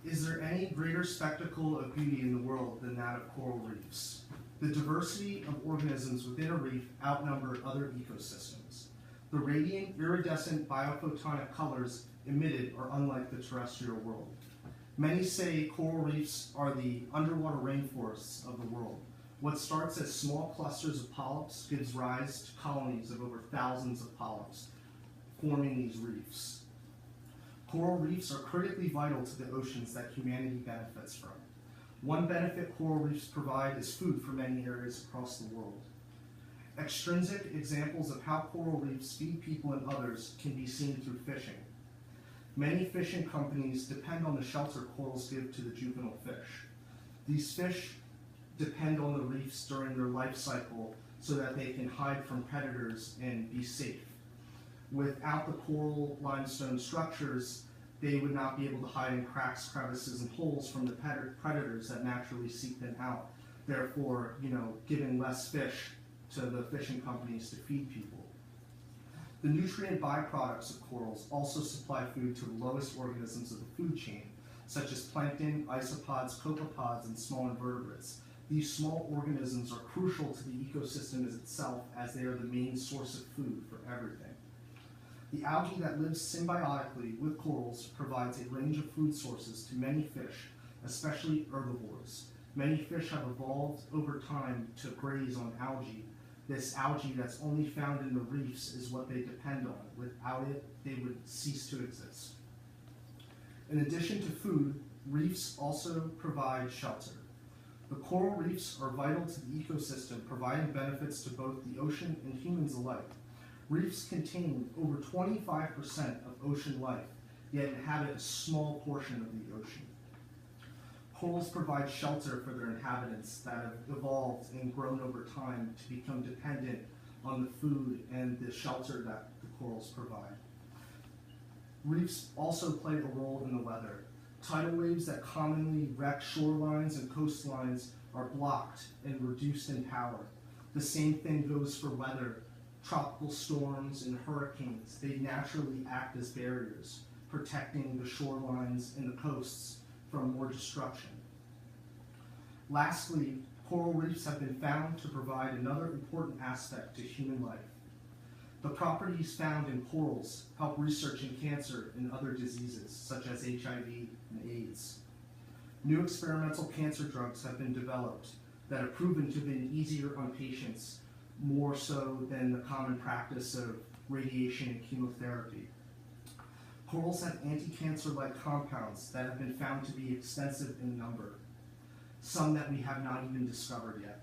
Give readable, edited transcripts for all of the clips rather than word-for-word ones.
Is there any greater spectacle of beauty in the world than that of coral reefs? The diversity of organisms within a reef outnumber other ecosystems. The radiant, iridescent biophotonic colors emitted are unlike the terrestrial world. Many say coral reefs are the underwater rainforests of the world. What starts as small clusters of polyps gives rise to colonies of over thousands of polyps, forming these reefs. Coral reefs are critically vital to the oceans that humanity benefits from. One benefit coral reefs provide is food for many areas across the world. Extrinsic examples of how coral reefs feed people and others can be seen through fishing. Many fishing companies depend on the shelter corals give to the juvenile fish. These fish depend on the reefs during their life cycle so that they can hide from predators and be safe. Without the coral limestone structures, they would not be able to hide in cracks, crevices, and holes from the predators that naturally seek them out, therefore, giving less fish to the fishing companies to feed people. The nutrient byproducts of corals also supply food to the lowest organisms of the food chain, such as plankton, isopods, copepods, and small invertebrates. These small organisms are crucial to the ecosystem as itself, as they are the main source of food for everything. The algae that lives symbiotically with corals provides a range of food sources to many fish, especially herbivores. Many fish have evolved over time to graze on algae. This algae that's only found in the reefs is what they depend on. Without it, they would cease to exist. In addition to food, reefs also provide shelter. The coral reefs are vital to the ecosystem, providing benefits to both the ocean and humans alike. Reefs contain over 25% of ocean life, yet inhabit a small portion of the ocean. Corals provide shelter for their inhabitants that have evolved and grown over time to become dependent on the food and the shelter that the corals provide. Reefs also play a role in the weather. Tidal waves that commonly wreck shorelines and coastlines are blocked and reduced in power. The same thing goes for weather. Tropical storms and hurricanes, they naturally act as barriers, protecting the shorelines and the coasts from more destruction. Lastly, coral reefs have been found to provide another important aspect to human life. The properties found in corals help research in cancer and other diseases, such as HIV and AIDS. New experimental cancer drugs have been developed that have proven to be easier on patients, more so than the common practice of radiation and chemotherapy. Corals have anti-cancer-like compounds that have been found to be extensive in number, some that we have not even discovered yet.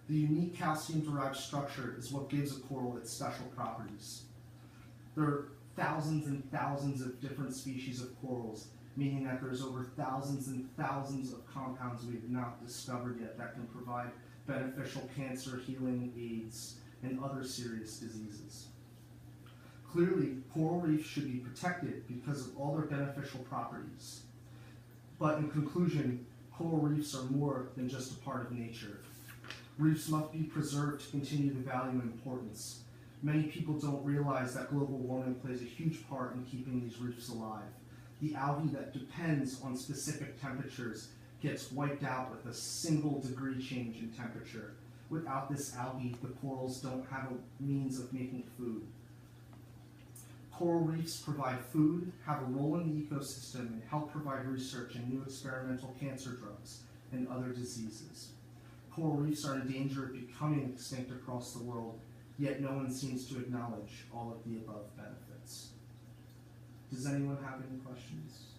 The unique calcium-derived structure is what gives a coral its special properties. There are thousands and thousands of different species of corals, meaning that there's over thousands and thousands of compounds we have not discovered yet that can provide beneficial cancer, healing, AIDS, and other serious diseases. Clearly, coral reefs should be protected because of all their beneficial properties. But in conclusion, coral reefs are more than just a part of nature. Reefs must be preserved to continue the value and importance. Many people don't realize that global warming plays a huge part in keeping these reefs alive. The algae that depends on specific temperatures gets wiped out with a single degree change in temperature. Without this algae, the corals don't have a means of making food. Coral reefs provide food, have a role in the ecosystem, and help provide research in new experimental cancer drugs and other diseases. Coral reefs are in danger of becoming extinct across the world, yet no one seems to acknowledge all of the above benefits. Does anyone have any questions?